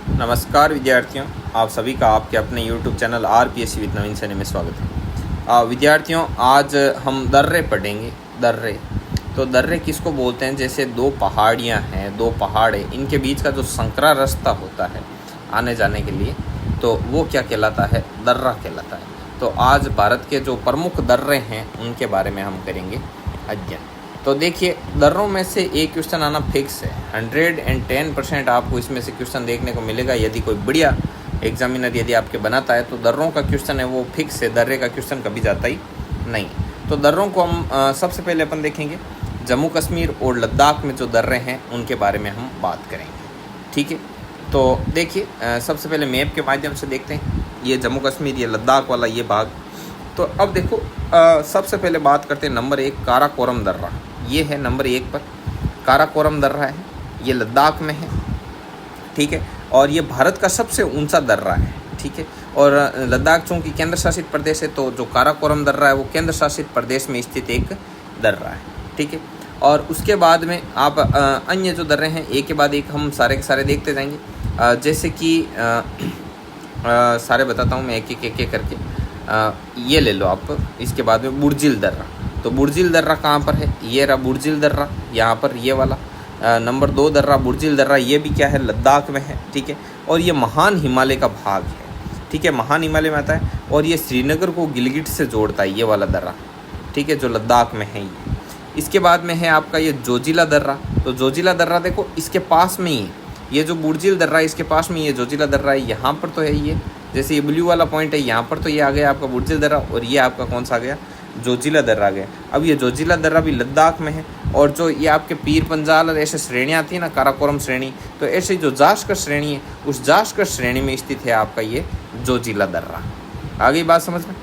नमस्कार विद्यार्थियों, आप सभी का आपके अपने YouTube चैनल RPSC विद नवीन सैनी में स्वागत है। विद्यार्थियों, आज हम दर्रे पढ़ेंगे। दर्रे तो दर्रे किसको बोलते हैं? जैसे दो पहाड़ियाँ हैं, दो पहाड़ है, इनके बीच का जो संकरा रास्ता होता है आने जाने के लिए, तो वो क्या कहलाता है? दर्रा कहलाता है। तो आज भारत के जो प्रमुख दर्रे हैं उनके बारे में हम करेंगे अध्ययन। तो देखिए, दर्रों में से एक क्वेश्चन आना फिक्स है। 110% आपको इसमें से क्वेश्चन देखने को मिलेगा। यदि कोई बढ़िया एग्जामिनर यदि आपके बनाता है तो दर्रों का क्वेश्चन है वो फिक्स है, दर्रे का क्वेश्चन कभी जाता ही नहीं। तो दर्रों को हम सबसे पहले अपन देखेंगे जम्मू कश्मीर और लद्दाख में जो दर्रे हैं उनके बारे में हम बात करेंगे। ठीक है, तो देखिए, सबसे पहले मैप के माध्यम से देखते हैं। ये जम्मू कश्मीर, ये लद्दाख वाला ये भाग। तो अब देखो, सबसे पहले बात करते हैं नंबर 1 काराकोरम दर्रा। ये है नंबर 1 पर काराकोरम दर्रा है, ये लद्दाख में है। ठीक है, और ये भारत का सबसे ऊंचा दर्रा है। ठीक है, और लद्दाख चूँकि केंद्र शासित प्रदेश है, तो जो काराकोरम दर्रा है वो केंद्र शासित प्रदेश में स्थित एक दर्रा है। ठीक है, और उसके बाद में आप अन्य जो दर्रे हैं एक के बाद एक हम सारे के सारे देखते जाएंगे। जैसे कि सारे बताता हूँ मैं एक एक करके। ये ले लो आप। इसके बाद में बुर्जिल दर्रा। तो बुर्जिल दर्रा कहाँ पर है? ये रहा बुर्जिल दर्रा, यहाँ पर ये वाला। नंबर 2 दर्रा बुर्जिल दर्रा, ये भी क्या है? लद्दाख में है। ठीक है, और ये महान हिमालय का भाग है। ठीक है, महान हिमालय में आता है और ये श्रीनगर को गिलगिट से जोड़ता है, ये वाला दर्रा। ठीक है, जो लद्दाख में है ये। इसके बाद में है आपका ये जोजिला दर्रा। तो जोजिला दर्रा देखो इसके पास में ही, ये जो बुर्जिल दर्रा है इसके पास में ये जोजिला दर्रा है। यहाँ पर तो है ये, जैसे ये ब्लू वाला पॉइंट है, यहाँ पर तो ये आ गया आपका बुर्जिल दर्रा, और ये आपका कौन सा आ गया? जोजिला दर्रा आ गया। अब ये जोजिला दर्रा भी लद्दाख में है। और जो ये आपके पीर पंजाल और ऐसे श्रेणियाँ आती है ना, काराकोरम श्रेणी, तो ऐसे जो जास्कर श्रेणी है उस जास्कर श्रेणी में स्थित है आपका ये जोजिला दर्रा। आ गई बात समझ में?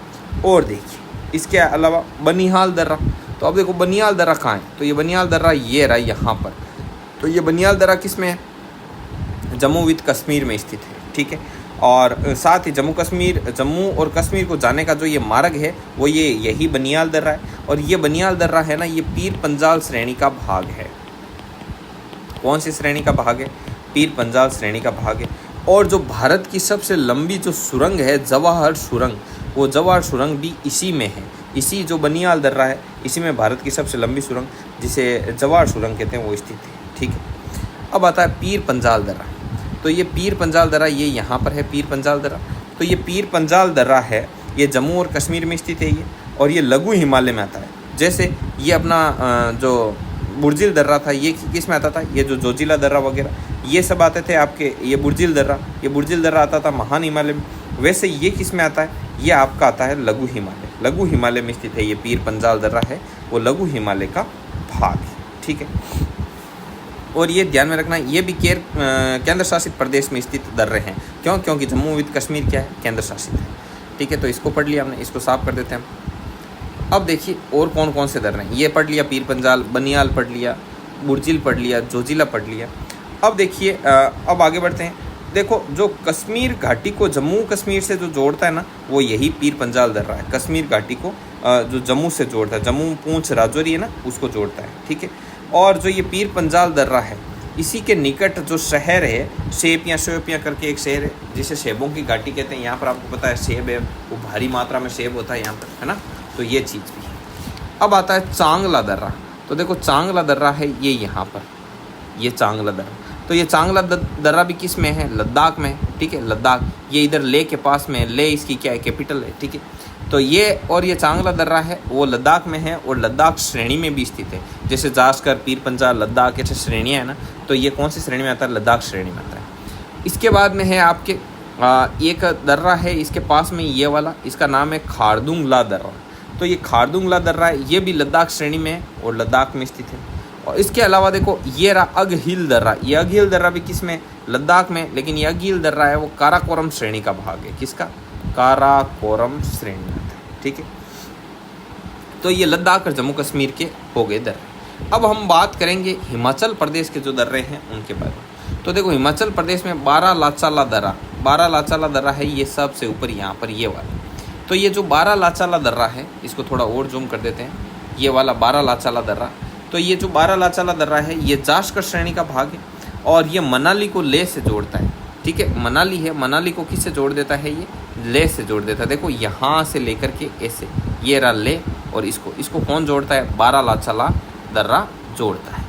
और देखिए इसके अलावा बनिहाल दर्रा। तो अब देखो बनिहाल दर्रा कहाँ है? तो ये बनिहाल दर्रा ये रहा यहाँ पर। तो ये बनिहाल दर्रा किस में है? जम्मू विद कश्मीर में स्थित है। ठीक है, और साथ ही जम्मू और कश्मीर को जाने का जो ये मार्ग है वो यही बनिहाल दर्रा है। और ये बनिहाल दर्रा है ना, ये पीर पंजाल श्रेणी का भाग है। कौन सी श्रेणी का भाग है? पीर पंजाल श्रेणी का भाग है। और जो भारत की सबसे लंबी जो सुरंग है जवाहर सुरंग, वो जवाहर सुरंग भी इसी में है। इसी जो बनिहाल दर्रा है इसी में भारत की सबसे लंबी सुरंग, जिसे जवाहर सुरंग कहते हैं, वो स्थित है। ठीक है, अब आता है पीर पंजाल दर्रा। तो ये पीर पंजाल दर्रा ये यहाँ पर है, पीर पंजाल दर्रा। तो ये पीर पंजाल दर्रा है, ये जम्मू और कश्मीर में स्थित है ये, और ये लघु हिमालय में आता है। जैसे ये अपना जो बुर्जिल दर्रा था ये किस में आता था? ये जो जोजिला दर्रा वगैरह ये सब आते थे आपके, ये बुर्जिल दर्रा आता था महान हिमालय में। वैसे ये किस में आता है? ये आपका आता है लघु हिमालय। लघु हिमालय में स्थित है ये पीर पंजाल दर्रा है, वो लघु हिमालय का भाग है। ठीक है, और ये ध्यान में रखना, ये भी केंद्र शासित प्रदेश में स्थित दर्रे हैं। क्यों? क्योंकि जम्मू विद कश्मीर क्या है? केंद्र शासित है। ठीक है, तो इसको पढ़ लिया हमने, इसको साफ कर देते हैं हम। अब देखिए और कौन कौन से दर्रे हैं। ये पढ़ लिया, पीर पंजाल, बनिहाल पढ़ लिया, बुर्जिल पढ़ लिया, जोजिला पढ़ लिया। अब देखिए, अब आगे बढ़ते हैं। देखो, जो कश्मीर घाटी को जम्मू कश्मीर से जो जोड़ता है ना, वो यही पीर पंजाल दर्रा है। कश्मीर घाटी को जो जम्मू से जोड़ता है, जम्मू पूंछ राजौरी है ना, उसको जोड़ता है। ठीक है, और जो ये पीर पंजाल दर्रा है इसी के निकट जो शहर है शोपियाँ करके एक शहर है, जिसे सेबों की घाटी कहते हैं। यहाँ पर आपको पता है सेब है, वो भारी मात्रा में सेब होता है यहाँ पर, है ना, तो ये चीज़ भी है। अब आता है चांगला दर्रा। तो देखो चांगला दर्रा है ये यहाँ पर, ये चांगला दर्रा। तो ये चांगला दर्रा भी किस में है? लद्दाख में। ठीक है, लद्दाख ये इधर ले के पास में, ले इसकी क्या है? कैपिटल है। ठीक है, तो ये और ये चांगला दर्रा है वो लद्दाख में है और लद्दाख श्रेणी में भी स्थित है। जैसे जास्कर, पीर पंजाल, लद्दाख ऐसे श्रेणियाँ है ना, तो ये कौन सी श्रेणी में आता है? लद्दाख श्रेणी में आता है। इसके बाद में है आपके एक दर्रा है इसके पास में ये वाला, इसका नाम है खारदुंगला दर्रा। तो ये खारदुंगला दर्रा है, ये भी लद्दाख श्रेणी में है और लद्दाख में स्थित है। और इसके अलावा देखो ये रहा अगहिल दर्रा। ये अगहिल दर्रा भी किस में? लद्दाख में। लेकिन ये अगहिल दर्रा है वो काराकोरम श्रेणी का भाग है। किसका? काराकोरम श्रेणी में आता है। ठीक है, तो ये लद्दाख और जम्मू कश्मीर के हो गए दर्रे। अब हम बात करेंगे हिमाचल प्रदेश के जो दर्रे हैं उनके बारे में। तो देखो हिमाचल प्रदेश में बारालाचाला दर्रा है, ये सबसे ऊपर यहाँ पर ये वाला। तो ये जो बारालाचाला दर्रा है इसको थोड़ा और जूम कर देते हैं, ये वाला बारालाचाला दर्रा। तो ये जो बारालाचाला दर्रा है ये जास्कर श्रेणी का भाग है और ये मनाली को लेह से जोड़ता है। ठीक है। मनाली है, मनाली को किससे जोड़ देता है, ये लेह से जोड़ देता है। देखो यहाँ से लेकर के ऐसे, ये रहा लेह, और इसको कौन जोड़ता है, बारालाचाला दर्रा जोड़ता है,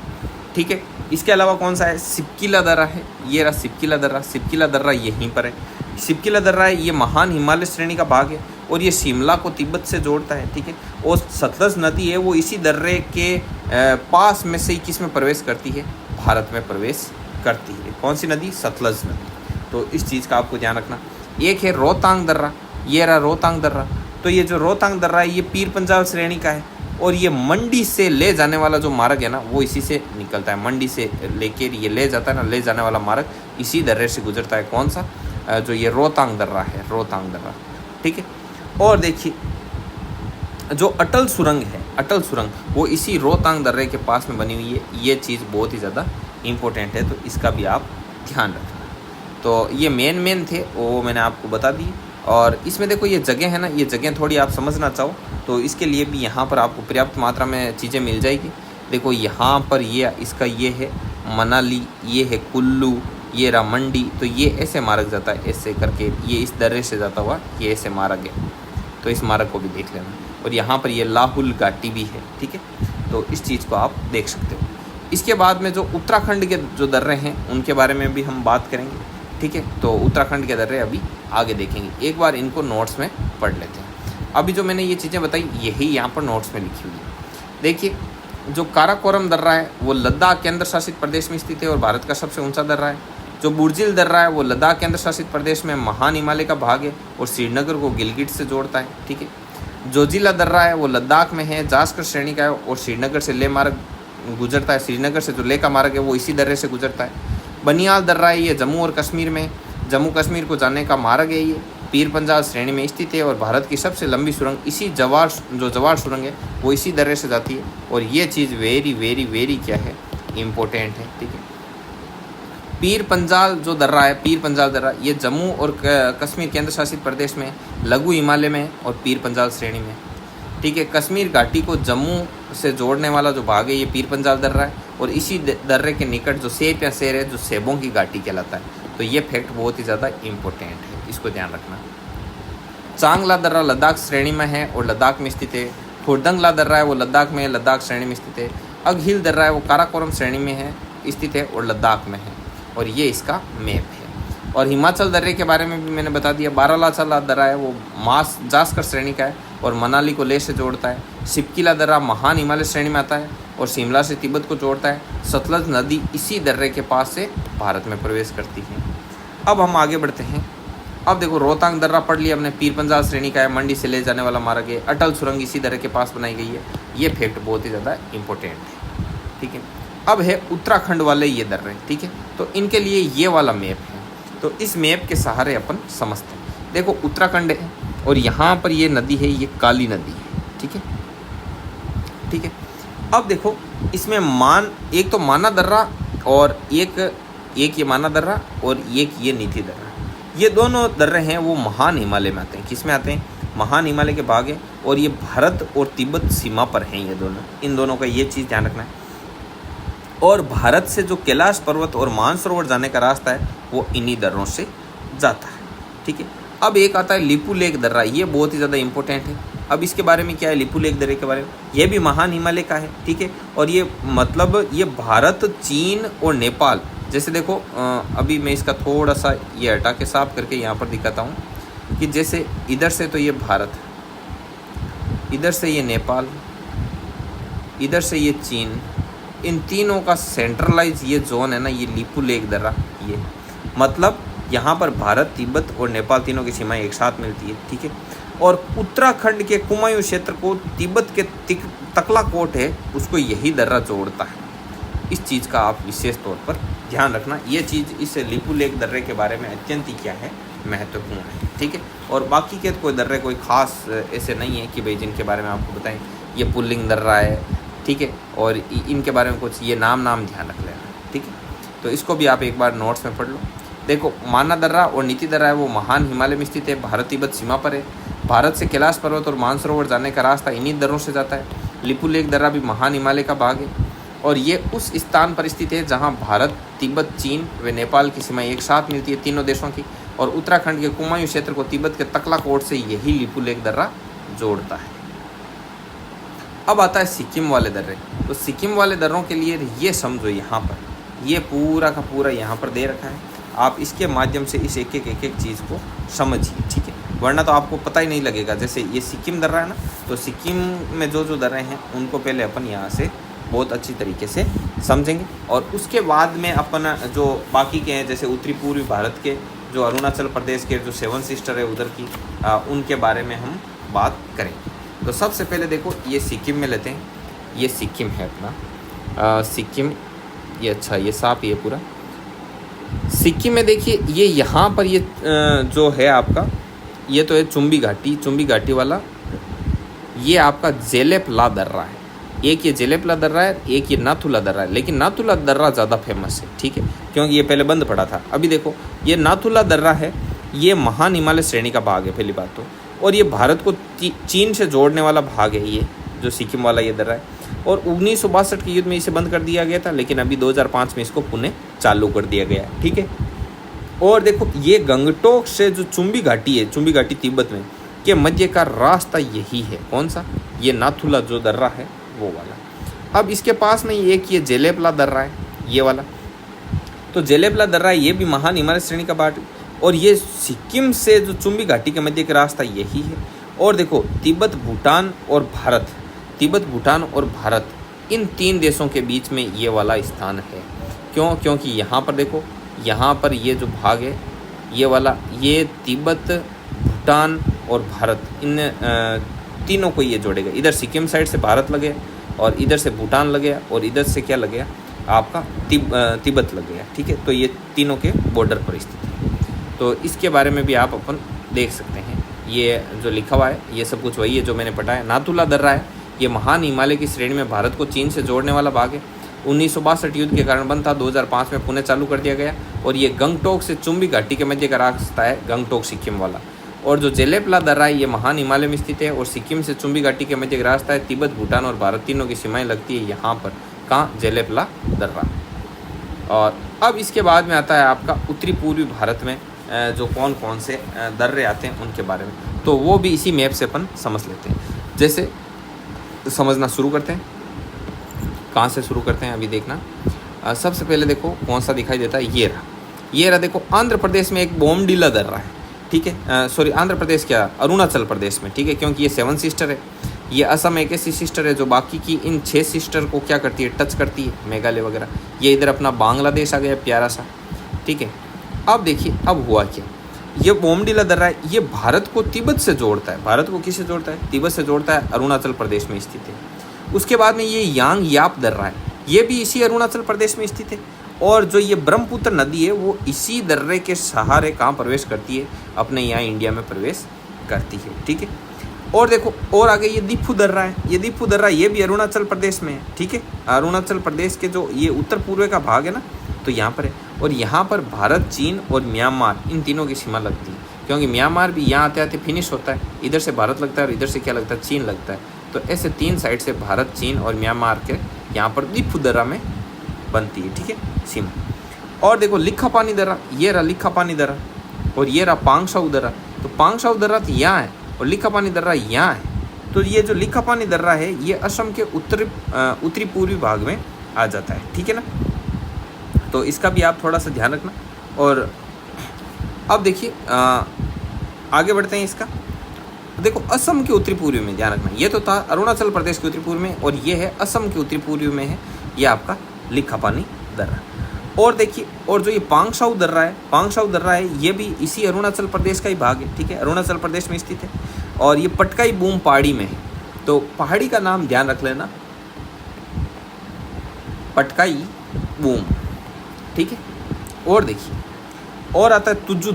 ठीक है। इसके अलावा कौन सा है, सिपकिला दर्रा है, ये रहा सिपकिला दर्रा। सिपकिला दर्रा यहीं पर है, सिपकिला दर्रा है, ये महान हिमालय श्रेणी का भाग है और ये शिमला को तिब्बत से जोड़ता है, ठीक है। और सतलज नदी है वो इसी दर्रे के पास में से ही किस में प्रवेश करती है, भारत में प्रवेश करती है। कौन सी नदी, सतलज नदी। तो इस चीज़ का आपको ध्यान रखना। एक है रोहतांग दर्रा, ये रहा रोहतांग दर्रा। तो ये जो रोहतांग दर्रा है ये पीर पंजाल श्रेणी का है और ये मंडी से ले जाने वाला जो मार्ग है ना वो इसी से निकलता है। मंडी से लेकर ये ले जाता है ना, ले जाने वाला मार्ग इसी दर्रे से गुजरता है। कौन सा, जो ये रोहतांग दर्रा है, रोहतांग दर्रा, ठीक है। और देखिए जो अटल सुरंग है, अटल सुरंग वो इसी रोहतांग दर्रे के पास में बनी हुई है। ये चीज़ बहुत ही ज़्यादा इम्पोर्टेंट है, तो इसका भी आप ध्यान रखना। तो ये मेन थे वो मैंने आपको बता दी। और इसमें देखो ये जगह है ना, ये जगह थोड़ी आप समझना चाहो तो इसके लिए भी यहाँ पर आपको पर्याप्त मात्रा में चीज़ें मिल जाएगी। देखो यहाँ पर ये इसका ये है मनाली, ये है कुल्लू, ये रहा मंडी। तो ये ऐसे मार्ग जाता है, ऐसे करके ये इस दर्रे से जाता हुआ ये ऐसे मार्ग है, तो इस मार्ग को भी देख लेना। और यहाँ पर ये लाहुल घाटी भी है, ठीक है। तो इस चीज़ को आप देख सकते हो। इसके बाद में जो उत्तराखंड के जो दर्रे हैं उनके बारे में भी हम बात करेंगे, ठीक है। तो उत्तराखंड के दर्रे अभी आगे देखेंगे, एक बार इनको नोट्स में पढ़ लेते हैं। अभी जो मैंने ये चीज़ें बताई यही यहाँ पर नोट्स में लिखी हुई है। देखिए जो काराकोरम दर्रा है वो लद्दाख केंद्र शासित प्रदेश में स्थित है और भारत का सबसे ऊंचा दर्रा है। जो बुर्जिल दर्रा है वो लद्दाख केंद्र शासित प्रदेश में महान हिमालय का भाग है और श्रीनगर को गिलगिट से जोड़ता है, ठीक है। जोजिला दर्रा है वो लद्दाख में है, जास्कर श्रेणी का है और श्रीनगर से लेह मार्ग गुजरता है। श्रीनगर से जो लेह का मार्ग है वो इसी दर्रे से गुजरता है। बनियाल दर्रा है ये जम्मू और कश्मीर में, जम्मू कश्मीर को जाने का मार्ग है। ये पीर पंजाल श्रेणी में स्थित है और भारत की सबसे लंबी सुरंग इसी जवार सुरंग है वो इसी दर्रे से जाती है। और ये चीज़ वेरी वेरी वेरी क्या है, इम्पोर्टेंट है, ठीक है। पीर पंजाल जो दर्रा है, पीर पंजाल दर्रा ये जम्मू और कश्मीर केंद्र शासित प्रदेश में लघु हिमालय में और पीर पंजाल श्रेणी में, ठीक है। कश्मीर घाटी को जम्मू से जोड़ने वाला जो भाग है ये पीर पंजाल दर्रा है और इसी दर्रे के निकट जो सेब या शेर है जो सेबों की घाटी कहलाता है। तो ये फैक्ट बहुत ही ज़्यादा इम्पोर्टेंट है, इसको ध्यान रखना। चांगला दर्रा लद्दाख श्रेणी में है और लद्दाख में स्थित है। खुर्दंगला दर्रा है वो लद्दाख में, लद्दाख श्रेणी में स्थित है। अगहिल दर्रा है वो काराकोरम श्रेणी में है, स्थित है और लद्दाख में है। और ये इसका मैप है। और हिमाचल दर्रे के बारे में भी मैंने बता दिया। बारालाचाला दर्रा है वो जास्कर श्रेणी का है और मनाली को लेह से जोड़ता है। सिपकिला दर्रा महान हिमालय श्रेणी में आता है और शिमला से तिब्बत को जोड़ता है। सतलज नदी इसी दर्रे के पास से भारत में प्रवेश करती है। अब हम आगे बढ़ते हैं। अब देखो रोहतांग दर्रा पढ़ लिया हमने, पीर पंजाल श्रेणी का है, मंडी से ले जाने वाला मार्ग है। अटल सुरंग इसी दर्रे के पास बनाई गई है। ये फैक्ट बहुत ही ज़्यादा इंपॉर्टेंट है, ठीक है। अब है उत्तराखंड वाले ये दर्रे, ठीक है। तो इनके लिए ये वाला मैप है, तो इस मैप के सहारे अपन समझते हैं। देखो उत्तराखंड है और यहाँ पर ये नदी है, ये काली नदी है, ठीक है, ठीक है। अब देखो इसमें एक तो माना दर्रा और एक ये माना दर्रा और एक ये नीति दर्रा, ये दोनों दर्रे हैं वो महान हिमालय में आते हैं। किस में आते हैं, महान हिमालय के भाग है और ये भारत और तिब्बत सीमा पर हैं ये दोनों। इन दोनों का ये चीज़ ध्यान रखना है। और भारत से जो कैलाश पर्वत और मानसरोवर जाने का रास्ता है वो इन्हीं दर्रों से जाता है, ठीक है। अब एक आता है लिपू लेक दर्रा, ये बहुत ही ज़्यादा इंपॉर्टेंट है। अब इसके बारे में क्या है, लिपू लेक दर्रे के बारे में, ये भी महान हिमालय का है, ठीक है। और ये मतलब ये भारत, चीन और नेपाल, जैसे देखो अभी मैं इसका थोड़ा सा ये हटा के साफ करके यहाँ पर दिखाता हूँ कि जैसे इधर से तो ये भारत, इधर से ये नेपाल, इधर से ये चीन, इन तीनों का सेंट्रलाइज ये जोन है ना, ये लिपू लेक दर्रा, ये मतलब यहाँ पर भारत, तिब्बत और नेपाल तीनों की सीमाएं एक साथ मिलती है, ठीक है। और उत्तराखंड के कुमायूं क्षेत्र को तिब्बत के तकलाकोट है उसको यही दर्रा जोड़ता है। इस चीज़ का आप विशेष तौर पर ध्यान रखना। ये चीज़ इस लिपू लेक दर्रे के बारे में अत्यंत ही क्या है, महत्वपूर्ण है, ठीक है। और बाकी के कोई दर्रे कोई खास ऐसे नहीं है कि भाई जिनके बारे में आपको बताएं। ये पुल्लिंग दर्रा है, ठीक है, और इनके बारे में कुछ ये नाम ध्यान रख लेना, ठीक है। तो इसको भी आप एक बार नोट्स में पढ़ लो। देखो माना दर्रा और नीति दर्रा है वो महान हिमालय में स्थित है, भारत तिब्बत सीमा पर है। भारत से कैलाश पर्वत और मानसरोवर जाने का रास्ता इन्हीं दर्रों से जाता है। लिपू लेक दर्रा भी महान हिमालय का भाग है और ये उस स्थान पर स्थित है जहाँ भारत, तिब्बत, चीन व नेपाल की सीमा एक साथ मिलती है तीनों देशों की। और उत्तराखंड के कुमायूं क्षेत्र को तिब्बत के तकलाकोट से यही लिपुलेख दर्रा जोड़ता है। अब आता है सिक्किम वाले दर्रे। तो सिक्किम वाले दर्रों के लिए ये समझो, यहाँ पर ये पूरा का पूरा यहाँ पर दे रखा है, आप इसके माध्यम से इस एक एक चीज़ को समझिए, ठीक है, वरना तो आपको पता ही नहीं लगेगा। जैसे ये सिक्किम दर्रा है ना, तो सिक्किम में जो जो दर्रे हैं उनको पहले अपन यहाँ से बहुत अच्छी तरीके से समझेंगे, और उसके बाद में अपन जो बाकी के हैं, जैसे उत्तरी पूर्वी भारत के जो अरुणाचल प्रदेश के जो 7 सिस्टर है उधर की, उनके बारे में हम बात करेंगे। तो सबसे पहले देखो ये सिक्किम में लेते हैं, ये सिक्किम है अपना सिक्किम, ये अच्छा ये साफ ये पूरा सिक्किम में देखिए, ये यहाँ पर ये जो है आपका, ये तो है चुम्बी घाटी वाला, ये आपका जेलेपला दर्रा है। एक ये जेलेपला दर्रा है, एक ये नाथुला दर्रा है, लेकिन नाथुला दर्रा ज़्यादा फेमस है, ठीक है, क्योंकि ये पहले बंद पड़ा था। अभी देखो ये नाथुला दर्रा है, ये महान हिमालय श्रेणी का भाग है पहली बात तो, और ये भारत को चीन से जोड़ने वाला भाग है, ये जो सिक्किम वाला ये दर्रा है। और 1962 के युद्ध में इसे बंद कर दिया गया था, लेकिन अभी 2005 में इसको पुनः चालू कर दिया गया है, ठीक है। और देखो ये गंगटोक से जो चुम्बी घाटी है, चुम्बी घाटी तिब्बत में के मध्य का रास्ता यही है, कौन सा, ये नाथुला जो दर्रा है वो वाला। अब इसके पास में एक ये जेलेपला दर्रा है, ये वाला, तो जेलेपला दर्रा है, ये भी महान हिमालय श्रेणी का भाग, और ये सिक्किम से जो चुम्बी घाटी के मध्य का रास्ता यही है। और देखो तिब्बत, भूटान और भारत, तिब्बत, भूटान और भारत, इन 3 देशों के बीच में ये वाला स्थान है। क्यों, क्योंकि यहाँ पर देखो, यहाँ पर ये जो भाग है ये वाला, ये तिब्बत, भूटान और भारत, इन तीनों को ये जोड़ेगा। इधर सिक्किम साइड से भारत लगे, और इधर से भूटान लगे, और इधर से क्या लगे आपका तिब्बत लग गया, ठीक है। तो ये तीनों के बॉर्डर पर स्थित है। तो इसके बारे में भी आप अपन देख सकते हैं, ये जो लिखा हुआ है ये सब कुछ वही है जो मैंने पढ़ा है। नाथुला दर्रा है, ये महान हिमालय की श्रेणी में भारत को चीन से जोड़ने वाला भाग है। 1962 युद्ध के कारण बंद था, 2005 में पुनः चालू कर दिया गया। और ये गंगटोक से चुम्बी घाटी के मध्य का रास्ता है, गंगटोक सिक्किम वाला। और जो जेलेपला दर्रा है ये महान हिमालय में स्थित है, और सिक्किम से चुम्बी घाटी के मध्य का रास्ता है। तिब्बत, भूटान और भारत तीनों की सीमाएं लगती है यहाँ पर, कहाँ, जेलेपला दर्रा। और अब इसके बाद में आता है आपका उत्तरी पूर्वी भारत में जो कौन कौन से दर्रे आते हैं उनके बारे में, तो वो भी इसी मैप से अपन समझ लेते हैं। जैसे समझना शुरू करते हैं, कहाँ से शुरू करते हैं अभी देखना। सबसे पहले देखो कौन सा दिखाई देता है, ये रहा देखो, आंध्र प्रदेश में एक बोमडिला दर्रा है, ठीक है, सॉरी आंध्र प्रदेश क्या, अरुणाचल प्रदेश में, ठीक है, क्योंकि ये 7 सिस्टर है। ये असम एक ऐसी सिस्टर है जो बाकी की इन 6 सिस्टर को क्या करती है, टच करती है, मेघालय वगैरह। ये इधर अपना बांग्लादेश आ गया प्यारा सा, ठीक है। अब देखिए अब हुआ क्या, ये बोमडिला दर्रा है, ये भारत को तिब्बत से जोड़ता है। भारत को किससे जोड़ता है, तिब्बत से जोड़ता है, अरुणाचल प्रदेश में स्थित है। उसके बाद में ये यांग याप दर्रा है, ये भी इसी अरुणाचल प्रदेश में स्थित है। और जो ये ब्रह्मपुत्र नदी है वो इसी दर्रे के सहारे कहाँ प्रवेश करती है, अपने यहाँ इंडिया में प्रवेश करती है, ठीक है। और देखो और आगे ये दीफू दर्रा है, ये दीफू दर्रा ये भी अरुणाचल प्रदेश में है, ठीक है। अरुणाचल प्रदेश के जो ये उत्तर पूर्व का भाग है ना, तो यहाँ पर है। और यहाँ पर भारत, चीन और म्यांमार, इन तीनों की सीमा लगती है, क्योंकि म्यांमार भी यहाँ आते आते फिनिश होता है, इधर से भारत लगता है और इधर से क्या लगता है, चीन लगता है। तो ऐसे 3 साइड से भारत, चीन और म्यांमार के यहाँ पर दीफू दर्रा में बनती है, ठीक है, सीमा। और देखो लिखापानी दर्रा, ये रहा लिखापानी दर्रा, और ये रहा पांगशाऊ दर्रा। तो पांगशाऊ दर्रा तो यहाँ है और लिखापानी दर्रा यहाँ है। तो ये जो लिखापानी दर्रा है ये असम के उत्तरी पूर्वी भाग में आ जाता है, ठीक है ना। तो इसका भी आप थोड़ा सा ध्यान रखना। और अब देखिए आगे बढ़ते हैं इसका। देखो असम के उत्तरी पूर्वी में ध्यान रखना, ये तो था अरुणाचल प्रदेश के उत्तरी पूर्व में, और ये है असम के उत्तरी पूर्वी में है, ये आपका लिखापानी दर्रा। और देखिए और जो ये पांगशाऊ दर्रा है, ये भी इसी अरुणाचल प्रदेश का ही भाग है, ठीक है, अरुणाचल प्रदेश में स्थित है। और ये पटकाई बूम पहाड़ी में है, तो पहाड़ी का नाम ध्यान रख लेना, पटकाई बूम, ठीक है। और देखिए और आता है तुजू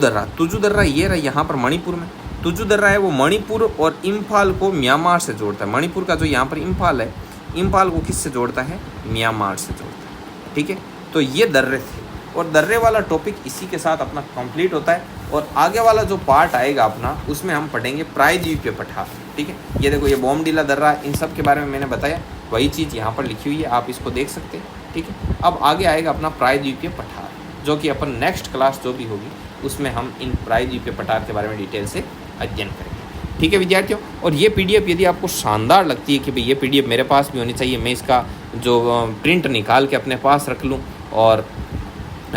दर्रा, ये रहा यहाँ पर मणिपुर में। तुजू दर्रा है वो मणिपुर और इम्फाल को म्यांमार से जोड़ता है। मणिपुर का जो यहाँ पर इम्फाल है, इम्फाल को किससे जोड़ता है, म्यांमार से जोड़ता है, ठीक है। तो ये दर्रे थे, और दर्रे वाला टॉपिक इसी के साथ अपना कंप्लीट होता है। और आगे वाला जो पार्ट आएगा अपना, उसमें हम पढ़ेंगे प्रायद्वीपीय पठार, ठीक है। ये देखो ये बोमडिला दर्रा, इन सब के बारे में मैंने बताया। वही चीज़ यहाँ पर लिखी हुई है, आप इसको देख सकते हैं। ठीक है, अब आगे आएगा अपना प्रायद्वीपीय पठार, जो कि अपन नेक्स्ट क्लास जो भी होगी उसमें हम इन प्रायद्वीपीय पठार के बारे में डिटेल से अध्ययन करेंगे। ठीक है विद्यार्थियों, और ये पीडीएफ यदि आपको शानदार लगती है कि भाई ये पीडीएफ मेरे पास भी होनी चाहिए, मैं इसका जो प्रिंट निकाल के अपने पास रख लूँ और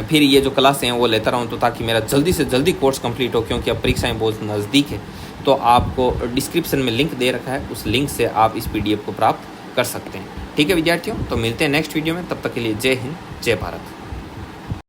फिर ये जो क्लासें हैं वो लेता रहूँ, तो ताकि मेरा जल्दी से जल्दी कोर्स कंप्लीट हो, क्योंकि अब परीक्षाएं बहुत नज़दीक है, तो आपको डिस्क्रिप्शन में लिंक दे रखा है, उस लिंक से आप इस पीडीएफ को प्राप्त कर सकते हैं। ठीक है विद्यार्थियों, तो मिलते हैं नेक्स्ट वीडियो में, तब तक के लिए जय हिंद, जय भारत।